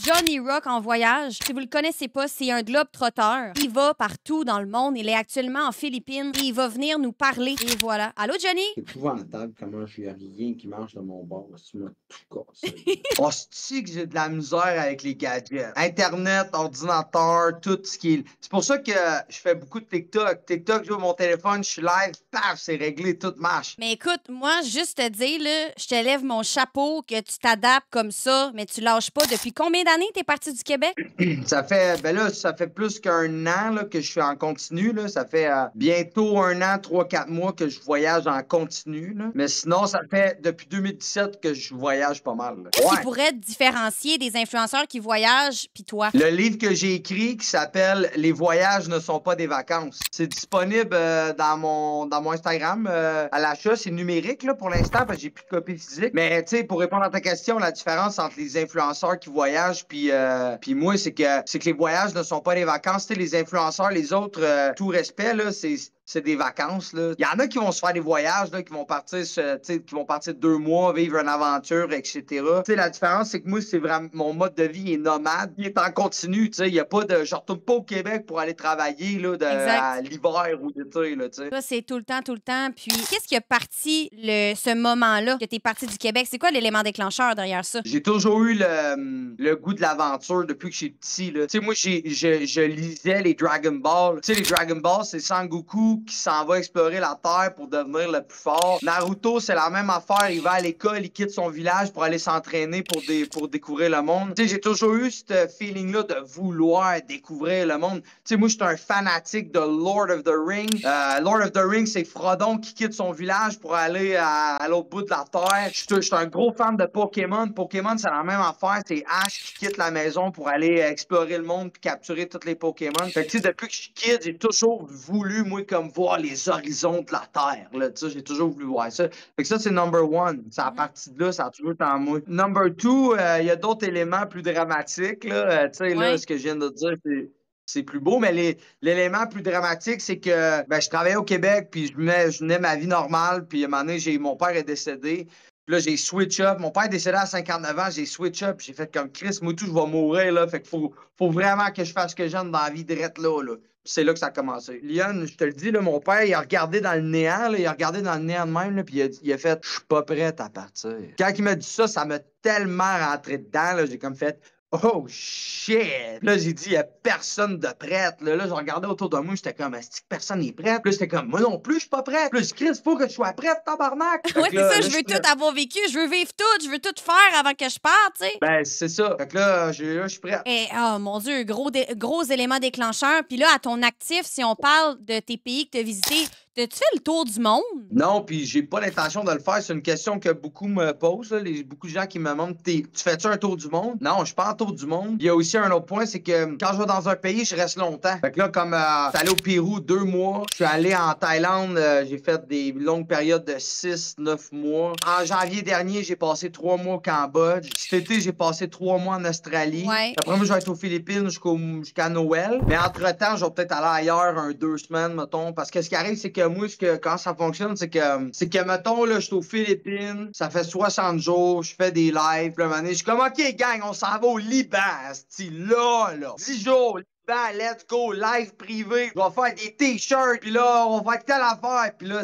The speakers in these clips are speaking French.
Johnny Rock en voyage, si vous le connaissez pas, c'est un globe-trotteur. Il va partout dans le monde. Il est actuellement en Philippines et il va venir nous parler. Et voilà. Allô, Johnny? C'est épouvantable comment je rien qui marche de mon bord. Tu m'as tout cassé. Oh, c'est que j'ai de la misère avec les gadgets. Internet, ordinateur, tout ce qui est. C'est pour ça que je fais beaucoup de TikTok. TikTok, j'ouvre mon téléphone, je suis live, paf, c'est réglé, tout marche. Mais écoute, moi, juste te dire, là, je te lève mon chapeau que tu t'adaptes comme ça, mais tu lâches pas. Depuis combien d'années t'es parti du Québec? Ça fait, ben là, ça fait plus qu'un an là, que je suis en continu. Là. Ça fait bientôt un an, 3-4 mois que je voyage en continu. Là. Mais sinon, ça fait depuis 2017 que je voyage pas mal. Là. Qu'est-ce qui pourrait te différencier des influenceurs qui voyagent puis toi? Le livre que j'ai écrit qui s'appelle Les voyages ne sont pas des vacances. C'est disponible dans mon Instagram à l'achat. C'est numérique là, pour l'instant parce que j'ai plus de copie physique. Mais tu sais, pour répondre à ta question, la différence entre les influenceurs qui voyagent puis moi, c'est que les voyages ne sont pas des vacances. Tu sais, les influenceurs, les autres, tout respect, là, c'est des vacances. Là. Il y en a qui vont se faire des voyages, là, qui vont partir 2 mois, vivre une aventure, etc. Tu sais, la différence, c'est que moi, c'est vraiment mon mode de vie est nomade. Il est en continu. Tu sais, il y a pas de. Je retourne pas au Québec pour aller travailler là, à l'hiver ou l'été. Là, tu sais. Ça, c'est tout le temps, tout le temps. Puis, qu'est-ce qui a parti ce moment-là que tu es parti du Québec? C'est quoi l'élément déclencheur derrière ça? J'ai toujours eu le goût de l'aventure depuis que je suis petit. Tu sais, moi, je lisais les Dragon Ball. Tu sais, les Dragon Ball, c'est Sangoku qui s'en va explorer la Terre pour devenir le plus fort. Naruto, c'est la même affaire. Il va à l'école, il quitte son village pour aller s'entraîner pour découvrir le monde. Tu sais, j'ai toujours eu ce feeling-là de vouloir découvrir le monde. Tu sais, moi, je suis un fanatique de Lord of the Rings. Lord of the Rings, c'est Frodon qui quitte son village pour aller à l'autre bout de la Terre. Je suis un gros fan de Pokémon. Pokémon, c'est la même affaire. C'est Ash qui quitte la maison pour aller explorer le monde puis capturer tous les Pokémon. Fait que, tu sais, depuis que je suis kid, j'ai toujours voulu, moi, comme voir les horizons de la Terre. Là, tu sais, j'ai toujours voulu voir ça. Fait que ça, c'est number one. C'est à partir de là, ça a toujours été en moi. Number two, il y a d'autres éléments plus dramatiques. Là, tu sais, là, ce que je viens de dire, c'est plus beau, mais l'élément plus dramatique, c'est que ben, je travaillais au Québec, puis je menais ma vie normale, puis à un moment donné, mon père est décédé. Puis là, j'ai switch up. Mon père est décédé à 59 ans, j'ai switch up. J'ai fait comme Chris, moi tout, je vais mourir. Là. Fait qu'il faut vraiment que je fasse ce que j'aime dans la vie drette là. C'est là que ça a commencé. Lyon, je te le dis, là, mon père, il a regardé dans le néant, là, il a regardé dans le néant de même, là, puis il a fait « Je suis pas prêt à partir ». Quand il m'a dit ça, ça m'a tellement rentré dedans. J'ai comme fait Oh shit! Là, j'ai dit, il n'y a personne de prête. Là, je regardais autour de moi, j'étais comme, est-ce que personne n'est prête? Puis là, j'étais comme, moi non plus, je suis pas prête. Puis là, je crie, il faut que je sois prête, tabarnak! Ouais, c'est ça, je veux tout avoir vécu, je veux vivre tout, je veux tout faire avant que je parte, tu sais. Ben, c'est ça. Fait que là, je suis prête. Et, oh mon Dieu, gros élément déclencheur. Puis là, à ton actif, si on parle de tes pays que tu as visités, t'as-tu fait le tour du monde? Non, puis j'ai pas l'intention de le faire. C'est une question que beaucoup me posent. Là. Beaucoup de gens qui me demandent tu fais-tu un tour du monde? Non, je suis pas en tour du monde. Il y a aussi un autre point, c'est que quand je vais dans un pays, je reste longtemps. Fait que là, comme je suis allé au Pérou 2 mois, je suis allé en Thaïlande, j'ai fait des longues périodes de 6-9 mois. En janvier dernier, j'ai passé 3 mois au Cambodge. Cet été, j'ai passé 3 mois en Australie. Ouais. Après, moi, je vais être aux Philippines jusqu'à Noël. Mais entre-temps, je vais peut-être aller ailleurs 2 semaines, mettons. Parce que ce qui arrive, c'est que moi, quand ça fonctionne, c'est que, mettons, là, je suis aux Philippines, ça fait 60 jours, je fais des lives, puis là, un moment donné, je suis comme, OK, gang, on s'en va au Liban, là, 10 jours, Liban, let's go, live privé, je vais faire des t-shirts, puis là, on va faire telle affaire, puis là,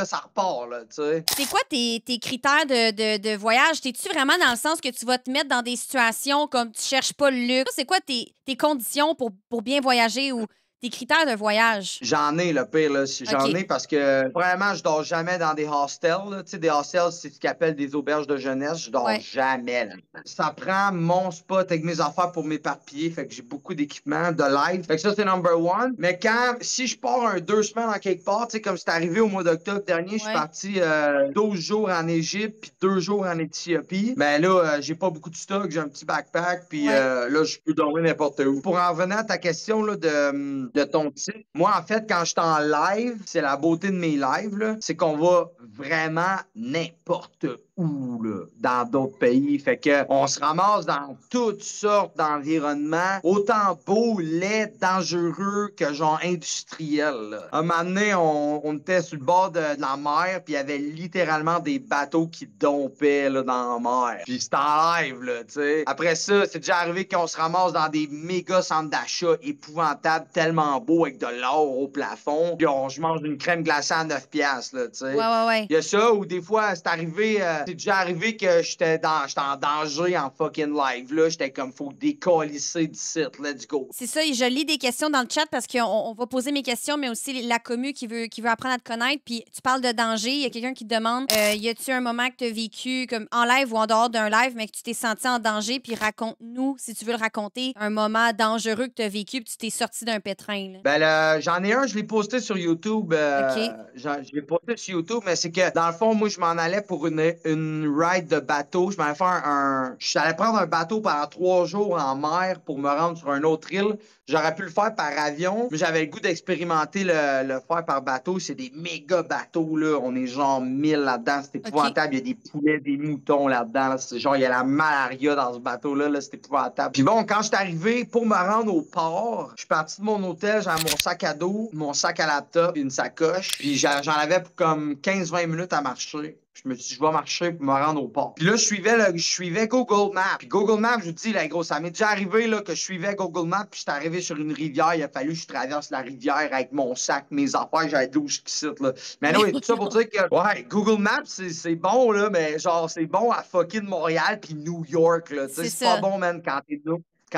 ça repart, là, tu sais. C'est quoi tes critères de voyage? T'es-tu vraiment dans le sens que tu vas te mettre dans des situations comme tu cherches pas le luxe? C'est quoi tes conditions pour bien voyager ou tes critères de voyage? J'en ai, le pire, là. J'en ai parce que, vraiment, je dors jamais dans des hostels, là. Tu sais, des hostels, c'est ce qu'ils appellent des auberges de jeunesse. Je dors jamais, là. Ça prend mon spot avec mes affaires pour m'éparpiller. Fait que j'ai beaucoup d'équipements de live. Fait que ça, c'est number one. Mais si je pars 2 semaines en quelque part, tu sais, comme c'est arrivé au mois d'octobre dernier, je suis parti 12 jours en Égypte puis 2 jours en Éthiopie. Ben là, j'ai pas beaucoup de stock. J'ai un petit backpack puis là, je peux dormir n'importe où. Pour en revenir à ta question, là, de ton type. Moi, en fait, quand je suis en live, c'est la beauté de mes lives, là, c'est qu'on va vraiment n'importe où, là, dans d'autres pays. Fait que on se ramasse dans toutes sortes d'environnements, autant beaux, laids, dangereux que genre industriels, là. Un moment donné, on était sur le bord de la mer, puis il y avait littéralement des bateaux qui dompaient là, dans la mer. Puis c'était en live, là, tu sais. Après ça, c'est déjà arrivé qu'on se ramasse dans des méga centres d'achat épouvantables, tellement beaux, avec de l'or au plafond. Puis je mange une crème glacée à 9 piastres, là, tu sais. Ouais. Il y a ça, ou des fois, c'est déjà arrivé que j'étais en danger en fucking live, là. J'étais comme, faut décalisser du site, let's go. C'est ça, et je lis des questions dans le chat parce qu'on va poser mes questions, mais aussi la commu qui veut apprendre à te connaître. Puis tu parles de danger. Il y a quelqu'un qui te demande y a-tu un moment que tu as vécu comme en live ou en dehors d'un live, mais que tu t'es senti en danger? Puis raconte-nous, si tu veux le raconter, un moment dangereux que tu as vécu puis tu t'es sorti d'un pétrin. Là. Ben là, j'en ai un, je l'ai posté sur YouTube. OK. Je l'ai posté sur YouTube, mais c'est que dans le fond, moi, je m'en allais pour une ride de bateau. Je m'allais faire je allais prendre un bateau pendant 3 jours en mer pour me rendre sur une autre île. J'aurais pu le faire par avion, mais j'avais le goût d'expérimenter le faire par bateau. C'est des méga bateaux, là. On est genre 1000 là-dedans. C'est épouvantable. Il y a des poulets, des moutons là-dedans. Là. C'est genre, il y a la malaria dans ce bateau-là. Là. C'est épouvantable. Puis bon, quand je suis arrivé pour me rendre au port, je suis parti de mon hôtel. J'avais mon sac à dos, mon sac à laptop, puis une sacoche. Puis j'en avais pour comme 15-20 minutes à marcher. Je me suis dit, je vais marcher pour me rendre au port. Puis là, je suivais Google Maps. Puis Google Maps, je vous dis, là, gros, ça m'est déjà arrivé là, que je suivais Google Maps, puis j'étais arrivé sur une rivière. Il a fallu que je traverse la rivière avec mon sac, mes affaires. J'avais de l'eau jusqu'ici, là. Mais non, tout ça pour dire que, ouais, Google Maps, c'est bon, là, mais genre, c'est bon à fucking Montréal puis New York, là. C'est pas bon, man, quand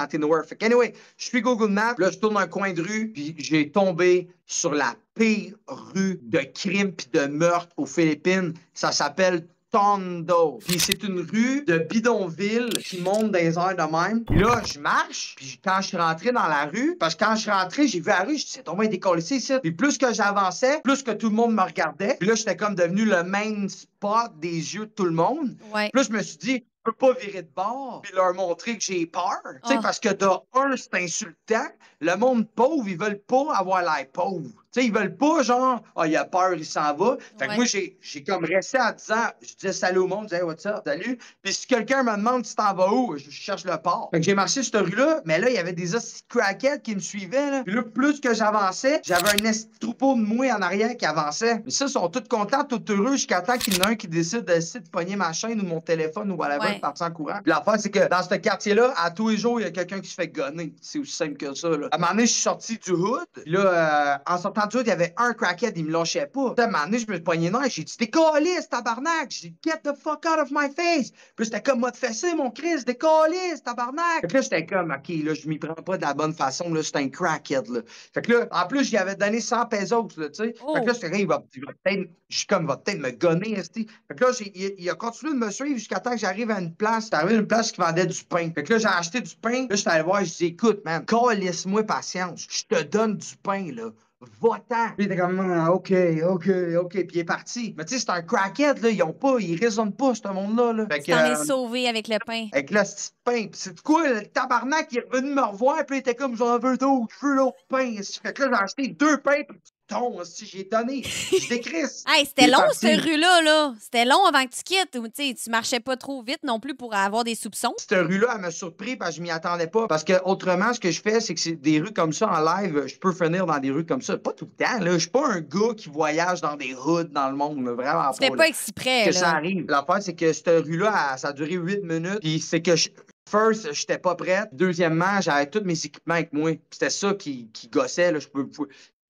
t'es nowhere. Fait que, anyway, je suis Google Maps, là, je tourne un coin de rue, puis j'ai tombé sur la pire rue de crime puis de meurtre aux Philippines. Ça s'appelle Tondo. Puis c'est une rue de bidonville qui monte dans les airs de même. Puis là, je marche, puis quand je suis rentré dans la rue, parce que quand je suis rentré, j'ai vu la rue, je dis, c'est tombé décollé ici. Puis plus que j'avançais, plus que tout le monde me regardait. Puis là, j'étais comme devenu le main spot des yeux de tout le monde. Ouais. Puis là, je me suis dit, je peux pas virer de bord puis leur montrer que j'ai peur. Tu sais, parce que c'est insultant. Le monde pauvre, ils veulent pas avoir l'air pauvre. Tu sais, ils veulent pas, genre, il a peur, il s'en va. Fait que moi, j'ai comme resté en disant, je disais salut au monde, je disais, hey, what's up, salut. Puis si quelqu'un me demande si t'en vas où, je cherche le port. Fait que j'ai marché sur cette rue-là, mais là, il y avait des hosties crackheads qui me suivaient, là. Puis là, plus que j'avançais, j'avais un troupeau de mouets en arrière qui avançait. Mais ça, ils sont tous contents, tous heureux, jusqu'à temps qu'il y en a un qui décide de pogner ma chaîne ou mon téléphone ou whatever, de partir en courant. Puis l'affaire, c'est que dans ce quartier-là, à tous les jours, il y a quelqu'un qui se fait gonner. C'est aussi simple que ça, là. À un moment donné, je suis sorti du hood. Puis là, en sortant du hood, il y avait un crackhead, il me lâchait pas. À un moment donné, je me suis pogné dans et j'ai dit, décalisse, tabarnak. J'ai dit, get the fuck out of my face. Puis j'étais comme, m'a te fessé, mon Chris, décalisse, tabarnak. Fait que là, j'étais comme, OK, là, je m'y prends pas de la bonne façon, là, c'est un crackhead, là. Fait que là, en plus, j'y avais donné 100 pesos, là, tu sais. Fait que là, j'étais, il va peut-être, je suis comme, va peut-être me gonner, esti. Fait que là, il a continué de me suivre jusqu'à temps que j'arrive à une place. J'étais arrivé à une place qui vendait du pain. Fait que là, j'ai acheté du pain. Là, j'étais allé voir, je dis, écoute, man, calisse-moi patience. Je te donne du pain, là. Va-t'en! Puis il était comme, OK. Puis il est parti. Mais tu sais, c'est un crackhead, là. Ils raisonnent pas, ce monde-là. Là. Tu t'en es sauvé avec le pain. Avec le petit pain. Puis c'est quoi, le tabarnak, il est revenu me revoir, puis il était comme, j'en veux d'autres, je veux l'autre pain. Fait que là, j'ai acheté 2 pains, puis si j'ai donné. Je décrisse. Hey, c'était long, cette rue-là, là. C'était long avant que tu quittes. Tu marchais pas trop vite non plus pour avoir des soupçons. Cette rue-là, elle m'a surpris parce que je m'y attendais pas. Parce que autrement, ce que je fais, c'est que c'est des rues comme ça en live, je peux finir dans des rues comme ça. Pas tout le temps, là. Je suis pas un gars qui voyage dans des hoods dans le monde, là. Vraiment pas. C'était pas exprès, que là. Ça arrive. L'affaire, c'est que cette rue-là, ça a duré 8 minutes. Puis c'est que first, j'étais pas prête. Deuxièmement, j'avais tous mes équipements avec moi. C'était ça qui gossait, là.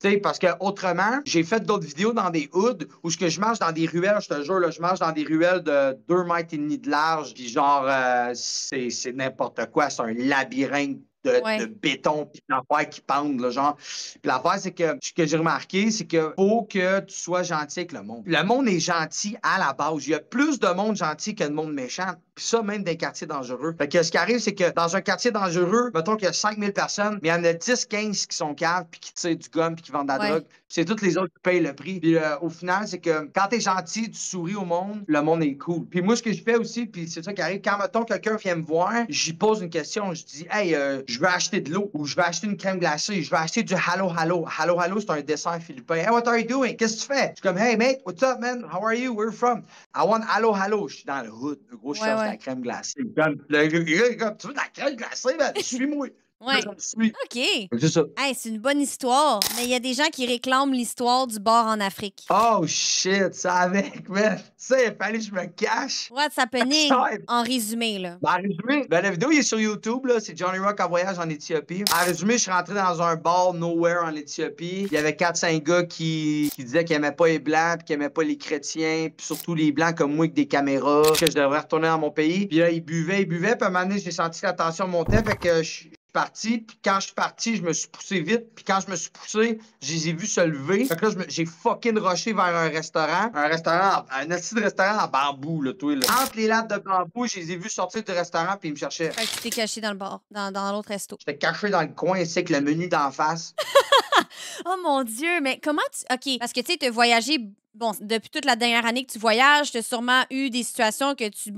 Tu sais, parce que autrement, j'ai fait d'autres vidéos dans des hoods où je marche dans des ruelles, je te jure, là, je marche dans des ruelles de 2,5 mètres de large, puis genre, c'est n'importe quoi, c'est un labyrinthe de béton puis d'affaires qui pendent, là, genre. Puis l'affaire, c'est que ce que j'ai remarqué, c'est que faut que tu sois gentil avec le monde. Le monde est gentil à la base. Il y a plus de monde gentil que de monde méchant. Puis ça, même dans les quartiers dangereux. Fait que ce qui arrive, c'est que dans un quartier dangereux, mettons qu'il y a 5000 personnes, mais il y en a 10-15 qui sont caves, puis qui tirent du gun, puis qui vendent de la drogue. Puis c'est toutes les autres qui payent le prix. Puis au final, c'est que quand t'es gentil, tu souris au monde, le monde est cool. Puis moi, ce que je fais aussi, puis c'est ça qui arrive, quand, mettons, quelqu'un vient me voir, j'y pose une question. Je dis, hey, je veux acheter de l'eau ou je veux acheter une crème glacée, je veux acheter du Halo Halo. Halo Halo, c'est un dessert philippin. Hey, what are you doing? Qu'est-ce que tu fais? Je suis comme, hey mate, what's up, man? How are you? Where you from? I want Halo Halo. Je suis dans le hood. Le gros, je Ouais, cherche de ouais. la crème glacée. Comme, le gars, il est comme, tu veux de la crème glacée, man? Suis-moi. Ouais. Je me suis. OK. C'est ça. Hey, c'est une bonne histoire, mais il y a des gens qui réclament l'histoire du bar en Afrique. Oh shit, ça avec, man. Tu sais, il fallait que je me cache. What's happening? Ouais. En résumé, là. Ben, en résumé, ben, la vidéo il est sur YouTube, là. C'est Johnny Rock en voyage en Éthiopie. En résumé, je suis rentré dans un bar nowhere en Éthiopie. Il y avait 4-5 gars qui disaient qu'ils aimaient pas les Blancs, puis qu'ils aimaient pas les chrétiens, puis surtout les Blancs comme moi avec des caméras, que je devrais retourner dans mon pays. Puis là, ils buvaient, puis à un moment donné, j'ai senti que la tension montait, fait que je suis parti, puis quand je suis parti, je me suis poussé vite, puis quand je me suis poussé, je les ai vus se lever. Fait que là, j'ai fucking rushé vers un restaurant, un assis de restaurant en bambou, là, toi, là. Entre les lattes de bambou, je les ai vus sortir du restaurant, puis ils me cherchaient. Fait que tu t'es caché dans le bar, dans l'autre resto. J'étais caché dans le coin, ici, avec le menu d'en face. Oh mon Dieu, mais comment tu. OK, parce que tu sais, tu as voyagé. Bon, depuis toute la dernière année que tu voyages, tu as sûrement eu des situations que tu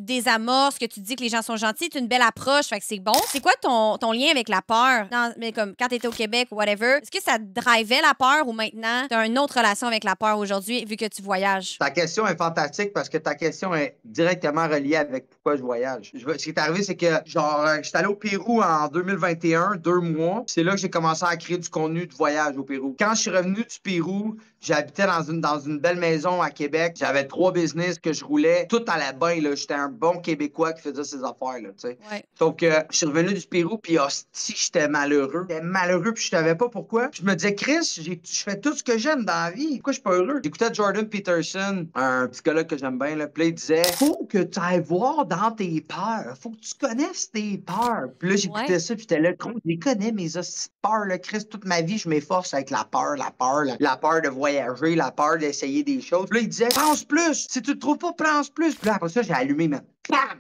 désamorces, que tu dis que les gens sont gentils, tu as une belle approche, fait que c'est bon. C'est quoi ton lien avec la peur? Mais comme quand tu étais au Québec ou whatever, est-ce que ça te drivait la peur ou maintenant tu as une autre relation avec la peur aujourd'hui vu que tu voyages? Ta question est fantastique parce que ta question est directement reliée avec pourquoi je voyage. Ce qui est arrivé, c'est que, genre, j'étais allé au Pérou en 2021, 2 mois. C'est là que j'ai commencé à créer du contenu de voyage au Pérou. Quand je suis revenu du Pérou, j'habitais dans une belle maison à Québec. J'avais 3 business que je roulais. Tout allait bien, là. J'étais un bon Québécois qui faisait ses affaires, là, tu sais. Ouais. Sauf que je suis revenu du Pérou, puis hostie, j'étais malheureux. J'étais malheureux, puis je savais pas pourquoi. Puis je me disais, Chris, je fais tout ce que j'aime dans la vie. Pourquoi je suis pas heureux? J'écoutais Jordan Peterson, un psychologue que j'aime bien, là. Puis là, il disait, faut que tu ailles voir dans tes peurs. Faut que tu connaisses tes peurs. Puis là, j'écoutais ça, puis j'étais là, gros, je les connais, mes hosties de peurs, là. Chris, toute ma vie, je m'efforce avec la peur de voyager, la peur d'essayer des choses. Puis là, il disait, pense plus. Si tu te trouves pas, pense plus. Puis là, après ça, j'ai allumé, man.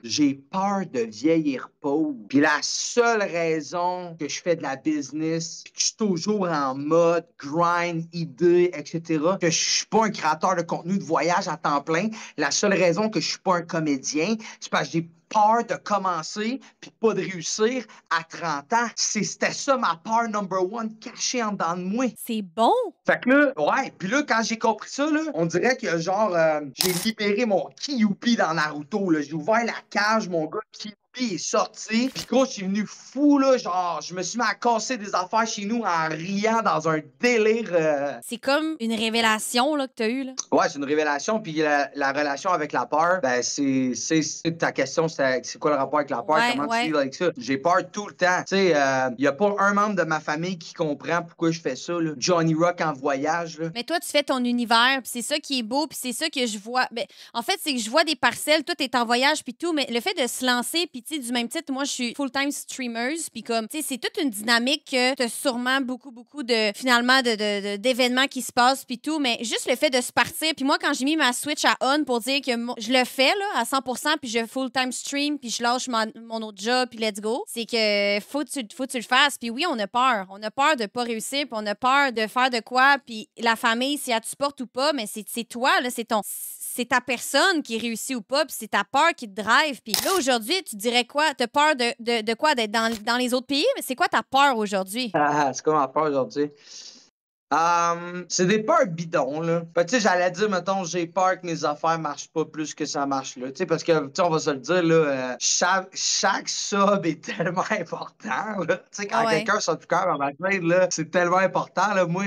J'ai peur de vieillir pauvre. Puis la seule raison que je fais de la business, puis que je suis toujours en mode grind, idée, etc., que je suis pas un créateur de contenu de voyage à temps plein, la seule raison que je suis pas un comédien, c'est parce que j'ai peur de commencer puis pas de réussir à 30 ans. C'était ça ma peur number one cachée en dedans de moi. C'est bon! Fait que là, ouais, puis là, quand j'ai compris ça, là, on dirait que genre, j'ai libéré mon Kyuubi dans Naruto, là. J'ai ouvert la cage, mon gars, Kyuubi est sorti. Puis gros, je suis venu fou, là, genre, je me suis mis à casser des affaires chez nous en riant dans un délire. C'est comme une révélation là, que tu as eue. Là. Ouais, c'est une révélation. Puis la relation avec la peur, ben, c'est ta question, c'est quoi le rapport avec la peur? Ouais, Comment ouais. tu vis avec ça? J'ai peur tout le temps. Tu sais, il n'y a pas un membre de ma famille qui comprend pourquoi je fais ça, là. Johnny Rock en voyage, là. Mais toi, tu fais ton univers, puis c'est ça qui est beau, puis c'est ça que je vois. Ben, en fait, c'est que je vois des parcelles, tout est en voyage, puis tout, mais le fait de se lancer, puis tu sais, du même titre, moi, je suis full-time streamer, puis comme, tu sais, c'est toute une dynamique que t'as sûrement beaucoup de, finalement, d'événements qui se passent, puis tout, mais juste le fait de se partir, puis moi, quand j'ai mis ma Switch à on pour dire que je le fais, là, à 100%, puis je full-time stream, puis je lâche mon autre job, puis let's go, c'est que faut que tu le fasses, puis oui, on a peur. On a peur de pas réussir, puis on a peur de faire de quoi, puis la famille, si elle te supporte ou pas, mais c'est toi, là, c'est ta personne qui réussit ou pas, puis c'est ta peur qui te drive. Puis là, aujourd'hui, tu dirais quoi? T'as peur de quoi? D'être dans les autres pays? Mais c'est quoi ta peur aujourd'hui? C'est quoi ma peur aujourd'hui? C'est des peurs bidons, là. Tu sais, j'allais dire, mettons, j'ai peur que mes affaires marchent pas plus que ça marche, là. Tu sais, parce que, tu sais, on va se le dire, là, chaque sub est tellement important, là. Tu sais, quand quelqu'un sort du cœur en ma tête, là, c'est tellement important, là. Moi,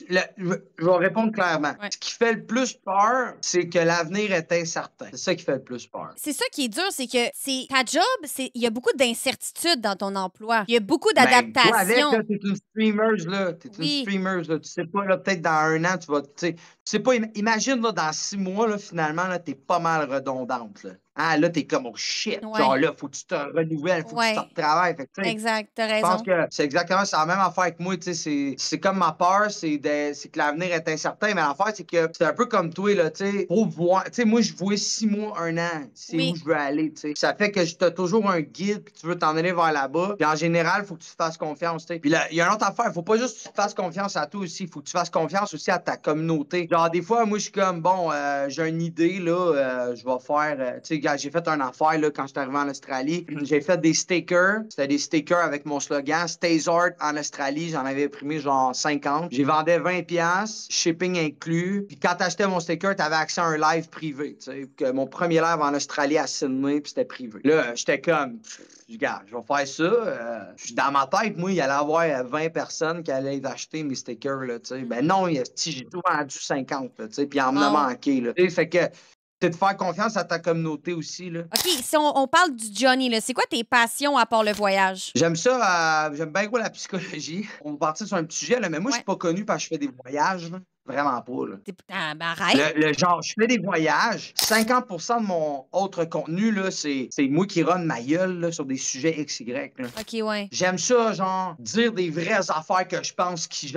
je vais répondre clairement. Ouais. Ce qui fait le plus peur, c'est que l'avenir est incertain. C'est ça qui fait le plus peur. C'est ça qui est dur, c'est que ta job, il y a beaucoup d'incertitudes dans ton emploi. Il y a beaucoup d'adaptation. Toi, avec, là, t'es une streamer, là. T'es une streamer, là. Tu sais pas, là, peut-être dans 1 an, tu vas, tu sais pas, imagine, là, dans 6 mois, là, finalement, là, t'es pas mal redondante, là. Ah, là, t'es comme, oh shit. Ouais. Genre, là, faut que tu te renouvelles, faut que tu te retravailles. Fait que, exact, t'as raison. Je pense que c'est exactement la même affaire avec moi, tu sais. C'est comme ma peur, c'est que l'avenir est incertain. Mais l'affaire, c'est que c'est un peu comme toi, là, tu sais. Faut voir. Tu sais, moi, je vois 6 mois, 1 an. C'est où je veux aller, tu sais. Ça fait que t'as toujours un guide, puis tu veux t'en aller vers là-bas. Puis en général, faut que tu te fasses confiance, tu sais. Puis là, il y a une autre affaire. Faut pas juste que tu te fasses confiance à toi aussi. Faut que tu fasses confiance aussi à ta communauté. Genre, des fois, moi, je suis comme, bon, j'ai une idée, là, je vais faire, tu sais, j'ai fait une affaire, là, quand je suis arrivé en Australie. J'ai fait des stickers. C'était des stickers avec mon slogan Stays Art en Australie. J'en avais imprimé genre 50. J'ai vendais 20$, shipping inclus. Puis quand t'achetais mon sticker, t'avais accès à un live privé, tu sais. Que mon premier live en Australie à Sydney, puis c'était privé. Là, j'étais comme, regarde, je vais faire ça. Dans ma tête, moi, il y allait avoir 20 personnes qui allaient acheter mes stickers, là, tu sais. Ben non, j'ai tout vendu 50, là, tu sais, puis il en me Wow. manqué, là. Tu sais, fait que c'est de faire confiance à ta communauté aussi, là. OK, si on parle du Johnny, là, c'est quoi tes passions à part le voyage? J'aime ça, j'aime bien gros la psychologie. On va partir sur un petit sujet, là, mais moi, je Ouais. suis pas connu parce que je fais des voyages, là. Vraiment pas, là. Ah, ben arrête. Le genre, je fais des voyages. 50% de mon autre contenu, là, c'est moi qui run ma gueule là, sur des sujets XY. Là. OK, ouais. J'aime ça, genre, dire des vraies affaires que je pense qui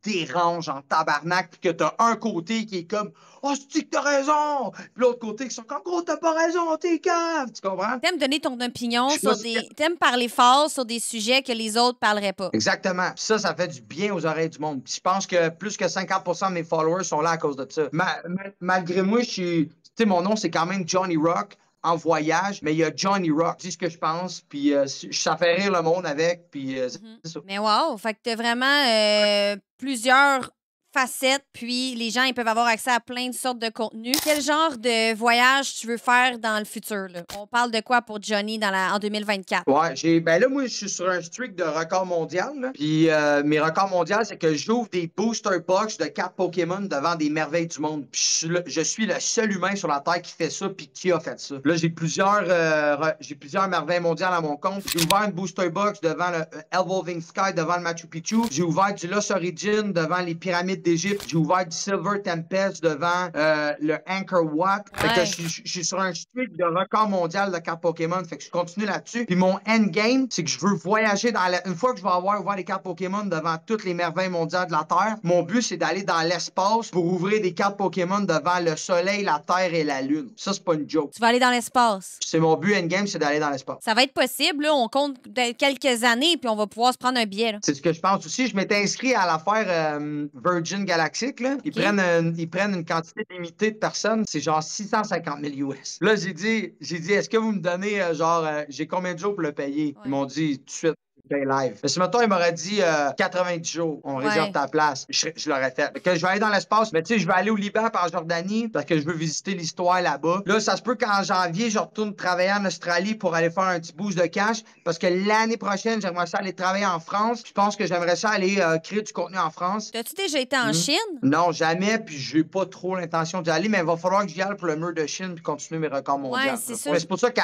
dérangent en tabarnak, puis que t'as un côté qui est comme oh, c'est que t'as raison! Puis l'autre côté qui sont comme gros, t'as pas raison, t'es cave! Tu comprends? T'aimes donner ton opinion Je sais sur pas si- des. T'aimes parler fort sur des sujets que les autres parleraient pas. Exactement. Puis ça fait du bien aux oreilles du monde. Puis je pense que plus que 50% de mes followers sont là à cause de ça. Malgré moi, je suis. Tu sais, mon nom, c'est quand même Johnny Rock en voyage, mais il y a Johnny Rock. Je dis ce que je pense, puis ça fait rire le monde avec, puis c'est ça. Mais wow, fait que t'as vraiment plusieurs facettes, puis les gens ils peuvent avoir accès à plein de sortes de contenus. Quel genre de voyage tu veux faire dans le futur? Là? On parle de quoi pour Johnny en 2024? Ouais, ben là, moi, je suis sur un streak de record mondial. Là. Puis mes records mondiaux, c'est que j'ouvre des booster box de cartes Pokémon devant des merveilles du monde. Puis je suis le seul humain sur la Terre qui fait ça, puis qui a fait ça. Là, j'ai plusieurs merveilles mondiales à mon compte. J'ai ouvert une booster box devant le Evolving Sky, devant le Machu Picchu. J'ai ouvert du Lost Origin devant les pyramides d'Égypte. J'ai ouvert du Silver Tempest devant le Angkor Wat. Fait que je suis sur un streak de record mondial de cartes Pokémon. Fait que je continue là-dessus. Puis mon endgame, c'est que je veux voyager une fois que je vais avoir ouvert les cartes Pokémon devant toutes les merveilles mondiales de la Terre, mon but, c'est d'aller dans l'espace pour ouvrir des cartes Pokémon devant le Soleil, la Terre et la Lune. Ça, c'est pas une joke. Tu vas aller dans l'espace. C'est mon but endgame, c'est d'aller dans l'espace. Ça va être possible, là. On compte quelques années, puis on va pouvoir se prendre un billet. Là. C'est ce que je pense aussi. Je m'étais inscrit à l'affaire Virgin Galactic. Là. Ils prennent une quantité limitée de personnes. C'est genre 650 000 US. Là, j'ai dit, est-ce que vous me donnez, j'ai combien de jours pour le payer? Ouais. Ils m'ont dit tout de suite. Live. Mais ce matin, il m'aurait dit 90 jours, on réserve ta place. Je l'aurais fait. Que je vais aller dans l'espace, mais tu sais, je vais aller au Liban par Jordanie parce que je veux visiter l'histoire là-bas. Là, ça se peut qu'en janvier, je retourne travailler en Australie pour aller faire un petit boost de cash parce que l'année prochaine, j'aimerais ça aller travailler en France. Je pense que j'aimerais ça aller créer du contenu en France. T'as-tu déjà été en Chine? Non, jamais, puis j'ai pas trop l'intention d'y aller, mais il va falloir que j'y aille pour le mur de Chine puis continuer mes records mondiaux. Ouais, c'est ça. C'est pour ça que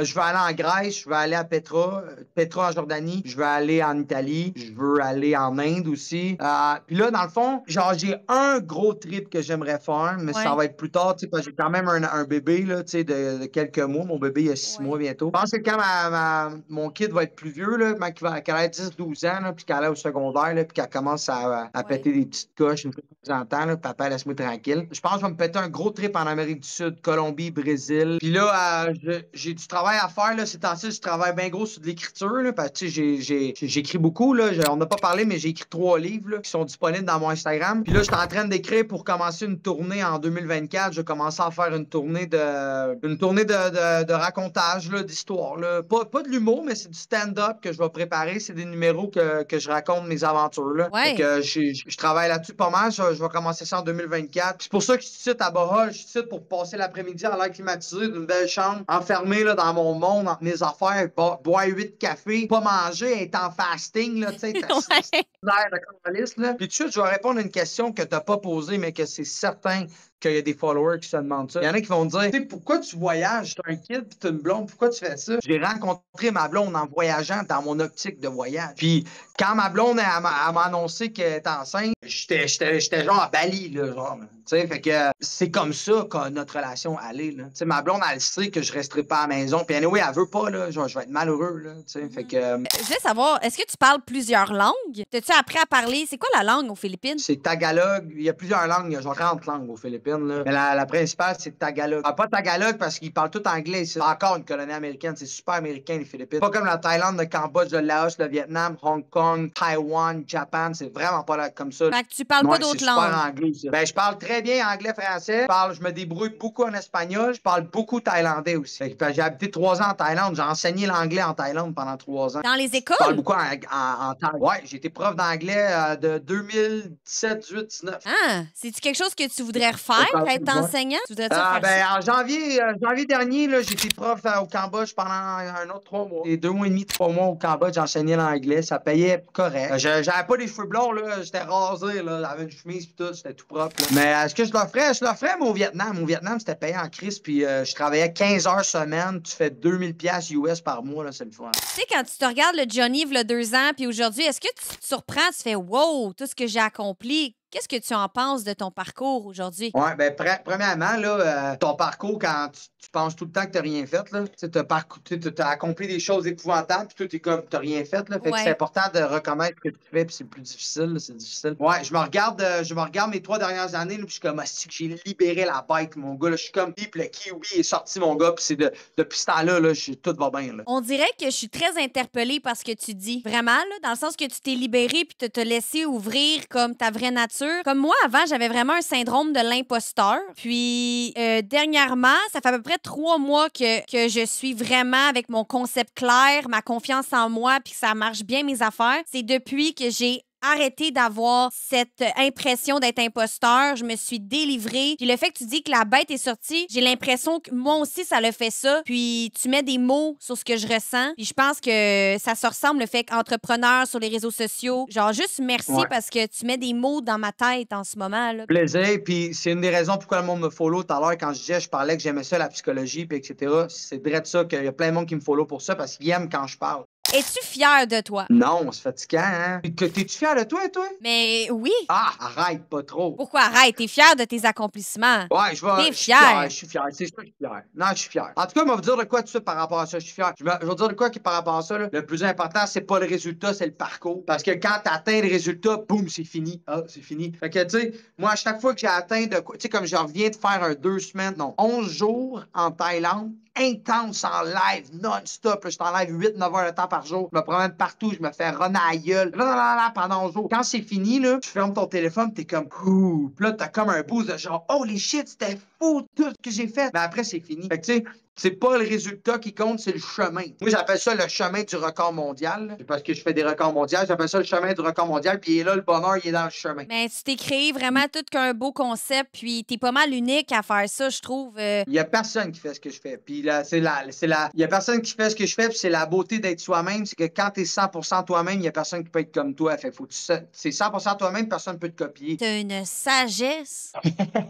je vais aller en Grèce, je vais aller à Petra en Jordanie, je vais aller en Italie, je veux aller en Inde aussi. Puis là, dans le fond, genre, j'ai un gros trip que j'aimerais faire, mais ça va être plus tard, tu sais, parce que j'ai quand même un bébé, là, tu sais, de quelques mois. Mon bébé, il a 6 mois bientôt. Je pense que quand mon kid va être plus vieux, là, qu'elle a 10-12 ans, là, puis qu'elle est au secondaire, là, puis qu'elle commence à péter des petites coches une fois de temps en temps, là, papa, laisse-moi tranquille. Je pense que je vais me péter un gros trip en Amérique du Sud, Colombie, Brésil. Puis là, j'ai du travail à faire, là, ces temps-ci, je travaille bien gros sur de l'écriture, là, parce que, tu sais, j'écris beaucoup, là. On n'a pas parlé, mais j'ai écrit 3 livres là, qui sont disponibles dans mon Instagram. Puis là, je suis en train d'écrire pour commencer une tournée en 2024. Je vais commencer à faire une tournée de racontage, d'histoire. Pas de l'humour, mais c'est du stand-up que je vais préparer. C'est des numéros que je raconte mes aventures. Là. Ouais. Je travaille là-dessus pas mal. Je vais commencer ça en 2024. C'est pour ça que je suis ici à Baja. Je suis ici pour passer l'après-midi à l'air climatisé d'une belle chambre, enfermé là, dans mon monde, entre mes affaires, boire 8 cafés, pas manger, être en fasting, là, tu sais, là. Puis tout de suite, je vais répondre à une question que tu n'as pas posée, mais que c'est certain qu'il y a des followers qui se demandent ça. Il y en a qui vont dire, tu sais, pourquoi tu voyages? T'as un kid puis t'as une blonde, pourquoi tu fais ça? J'ai rencontré ma blonde en voyageant dans mon optique de voyage. Puis quand ma blonde m'a annoncé qu'elle était enceinte, j'étais genre à Bali, là, genre. Tu sais, fait que c'est comme ça que notre relation allait, là. Tu sais, ma blonde, elle sait que je resterai pas à la maison. Puis anyway, elle veut pas, là. Genre, je vais être malheureux, là. Tu sais, fait que... Je voulais savoir, est-ce que tu parles plusieurs langues? T'as-tu T'as-tu appris à parler? C'est quoi la langue aux Philippines? C'est Tagalog. Il y a plusieurs langues. Il y a genre 30 langues aux Philippines. Là. Mais la principale, c'est Tagalog. Ah, pas Tagalog parce qu'ils parlent tout anglais. C'est encore une colonie américaine. C'est super américain, les Philippines. Pas comme la Thaïlande, le Cambodge, le Laos, le Vietnam, Hong Kong, Taïwan, Japan. C'est vraiment pas là comme ça. Fait que tu parles pas d'autres langues. C'est super anglais, ça. Ben, je parle très bien anglais, français. Je me débrouille beaucoup en espagnol. Je parle beaucoup thaïlandais aussi. J'ai habité 3 ans en Thaïlande. J'ai enseigné l'anglais en Thaïlande pendant 3 ans. Dans les écoles? Je parle beaucoup en Thaïlande. Ouais, j'ai été prof d'anglais de 2017, 18, 19. Ah, c'est-tu quelque chose que tu voudrais refaire, être enseignant? Tu voudrais-tu refaire Ben, ça? en janvier dernier, j'étais prof au Cambodge pendant un autre 3 mois. Et 2 mois et demi, 3 mois au Cambodge, j'enseignais l'anglais. Ça payait correct. J'avais pas les cheveux blonds, là. J'étais rasé, là. J'avais une chemise et tout. J'étais tout propre, là. Mais est-ce que je le ferais? Je le ferais, mais au Vietnam. Au Vietnam, c'était payé en crise. Puis je travaillais 15 heures semaine. Tu fais 2000$ US par mois, là. C'est le fun. Tu sais, quand tu te regardes le Johnny, il y a 2 ans, puis aujourd'hui, est-ce que tu te surprends, tu fais wow, tout ce que j'ai accompli? Qu'est-ce que tu en penses de ton parcours aujourd'hui? Ouais, ben, premièrement, là, ton parcours, quand tu penses tout le temps que t'as rien fait, là, tu as accompli des choses épouvantables, puis toi, t'es comme, t'as rien fait, là. Fait que Ouais. c'est important de reconnaître ce que tu fais, puis c'est plus difficile, là, c'est difficile. Ouais, je me regarde mes 3 dernières années, là, puis je suis comme, ah, c'est que j'ai libéré la bête, mon gars, là. Je suis comme, puis le kiwi est sorti, mon gars, puis depuis ce temps-là, là, tout va bien, là. On dirait que je suis très interpellée par ce que tu dis. Vraiment, là, dans le sens que tu t'es libéré puis te laissé ouvrir comme ta vraie nature. Comme moi, avant, j'avais vraiment un syndrome de l'imposteur. Puis, dernièrement, ça fait à peu près 3 mois que je suis vraiment avec mon concept clair, ma confiance en moi, puis que ça marche bien mes affaires. C'est depuis que j'ai arrêter d'avoir cette impression d'être imposteur. Je me suis délivrée. Puis le fait que tu dis que la bête est sortie, j'ai l'impression que moi aussi, ça le fait ça. Puis tu mets des mots sur ce que je ressens. Puis je pense que ça se ressemble, le fait qu'entrepreneur sur les réseaux sociaux. Genre, juste merci parce que tu mets des mots dans ma tête en ce moment. Là. Plaisir. Puis c'est une des raisons pourquoi le monde me follow tout à l'heure quand je parlais que j'aimais ça, la psychologie, puis etc. C'est vrai de ça qu'il y a plein de monde qui me follow pour ça parce qu'ils aiment quand je parle. Es-tu fier de toi? Non, c'est fatigant, hein? T'es-tu fier de toi, toi? Mais oui. Ah, arrête, pas trop. Pourquoi arrête? T'es fier de tes accomplissements. Ouais, T'es fier. Je suis fier. C'est sûr que je suis fier. Non, je suis fier. En tout cas, je vais vous dire de quoi tout de suite par rapport à ça. Je suis fier. Je vais vous dire de quoi qui par rapport à ça. Là. Le plus important, c'est pas le résultat, c'est le parcours. Parce que quand t'atteins le résultat, boum, c'est fini. Ah, c'est fini. Fait que, tu sais, moi, à chaque fois que j'ai atteint de quoi, tu sais, comme je reviens de faire 2 semaines, non, 11 jours en Thaïlande, intense en live, non-stop. Je suis en live 8-9 heures de temps par jour. Je me promène partout, je me fais runner à la gueule pendant 11 jours. Quand c'est fini, là, tu fermes ton téléphone, t'es comme ouh. Puis là, t'as comme un boost de genre oh les shit, c'était fou tout ce que j'ai fait. Mais après, c'est fini. Fait que tu sais, c'est pas le résultat qui compte, c'est le chemin. Moi, j'appelle ça le chemin du record mondial. C'est parce que je fais des records mondiaux. J'appelle ça le chemin du record mondial. Puis il est là, le bonheur, il est dans le chemin. Mais tu t'es créé vraiment tout qu'un beau concept. Puis t'es pas mal unique à faire ça, je trouve. Il y a personne qui fait ce que je fais. Puis là, il y a personne qui fait ce que je fais. Puis c'est la beauté d'être soi-même. C'est que quand t'es 100% toi-même, il y a personne qui peut être comme toi. Fait faut que c'est 100% toi-même, personne ne peut te copier. T'as une sagesse.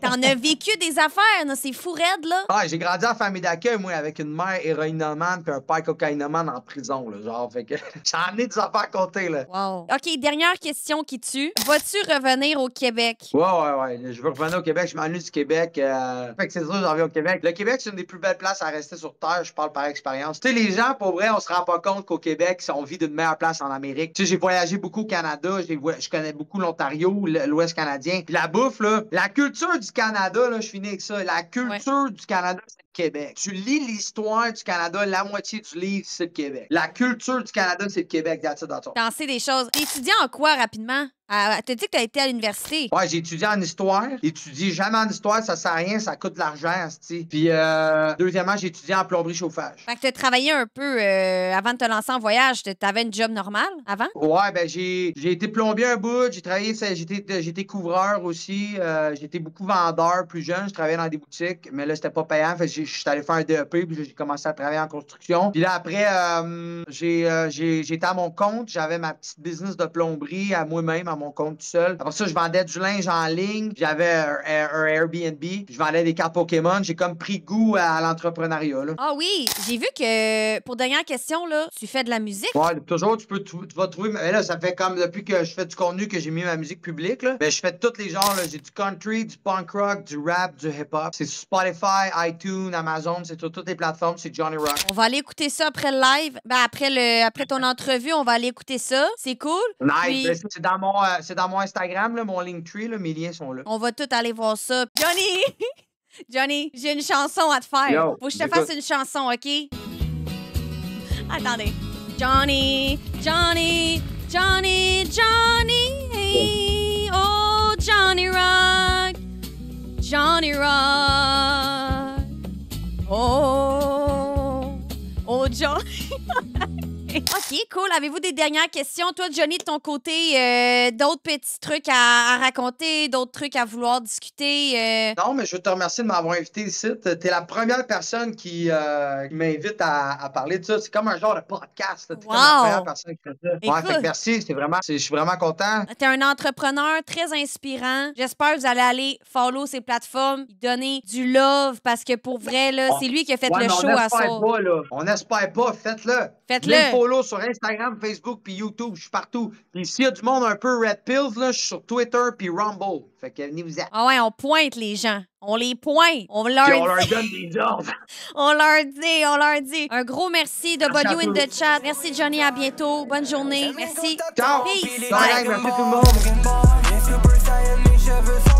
T'en as vécu des affaires, là. C'est fou raide, là. Ah, j'ai grandi en famille d'accueil, moi, avec une mère héroïnomane puis un père cocaïnomane en prison, là, genre. Fait que j'en ai des affaires à compter, là. Wow. OK, dernière question qui tue. Vas-tu revenir au Québec? Ouais. Je veux revenir au Québec. Je m'ennuie du Québec. Fait que c'est sûr, j'en reviens au Québec. Le Québec, c'est une des plus belles places à rester sur Terre. Je parle par expérience. Tu sais, les gens, pour vrai, on se rend pas compte qu'au Québec, on vit d'une meilleure place en Amérique. Tu sais, j'ai voyagé beaucoup au Canada. Je connais beaucoup l'Ontario, l'Ouest canadien. Puis la bouffe, là, la culture du Canada, là, je finis avec ça. La culture du Canada, c'est le Québec. Tu lis l'histoire du Canada, la moitié du livre, c'est le Québec. La culture du Canada, c'est le Québec. That's it. T'en sais des choses. T'es étudiant en quoi, rapidement? T'as dit que t'as été à l'université. Ouais, j'ai étudié en histoire. J'étudie jamais en histoire, ça sert à rien, ça coûte de l'argent, c'ti. Puis, deuxièmement, j'ai étudié en plomberie chauffage. Fait que t'as travaillé un peu avant de te lancer en voyage. T'avais une job normale avant? Ouais, ben j'ai été plombier un bout, j'ai travaillé, j'étais couvreur aussi, j'étais beaucoup vendeur plus jeune, je travaillais dans des boutiques, mais là, c'était pas payant, fait que je suis allé faire un DEP, puis j'ai commencé à travailler en construction. Puis là, après, j'ai été à mon compte, j'avais ma petite business de plomberie à moi-même, à mon compte tout seul. Après ça, je vendais du linge en ligne. J'avais un Airbnb. Je vendais des cartes Pokémon. J'ai comme pris goût à l'entrepreneuriat, là. Ah oui, j'ai vu que, pour dernière question, là, tu fais de la musique? Ouais, toujours, tu vas trouver. Mais là, ça fait comme depuis que je fais du contenu que j'ai mis ma musique publique, là. Ben, je fais tous les genres, là. J'ai du country, du punk rock, du rap, du hip-hop. C'est sur Spotify, iTunes, Amazon, c'est sur toutes les plateformes. C'est Johnny Rock. On va aller écouter ça après le live. Ben, après ton entrevue, on va aller écouter ça. C'est cool. Nice. Puis, Ben, c'est dans mon Instagram, là, mon Linktree, là. Mes liens sont là. on va tout aller voir ça. Johnny! Johnny, j'ai une chanson à te faire. Yo, Faut que je te écoute. fasse une chanson, OK? Attendez. Johnny, Johnny, Johnny, Johnny. Oh, Johnny Rock. Johnny Rock. Oh, oh, Johnny. OK, cool. Avez-vous des dernières questions? Toi, Johnny, de ton côté, d'autres petits trucs à raconter, d'autres trucs à vouloir discuter? Non, mais je veux te remercier de m'avoir invité ici. T'es la première personne qui m'invite à parler de ça. C'est comme un genre de podcast. T'es comme la première personne qui fait ça. Ouais, fait que merci. Je suis vraiment content. T'es un entrepreneur très inspirant. J'espère que vous allez aller follow ses plateformes, lui donner du love, parce que pour vrai, là, c'est lui qui a fait Ouais, le mais show on à espère ça. pas, là. On n'espère pas. Faites-le. Faites-le. Venez me follow sur Instagram, Facebook puis YouTube. Je suis partout. Puis s'il y a du monde un peu Red Pills, là, je suis sur Twitter puis Rumble. Fait que venez-vous-en. Ah ouais, on pointe les gens. On les pointe. On leur Puis on leur dit. donne des ordres. On leur dit. Un gros merci. Merci à W in tous. the chat. Merci, Johnny. À bientôt. Bonne journée. Merci. Ciao. Peace. Bye. Bye. Merci tout le monde. If you birth, I am mes cheveux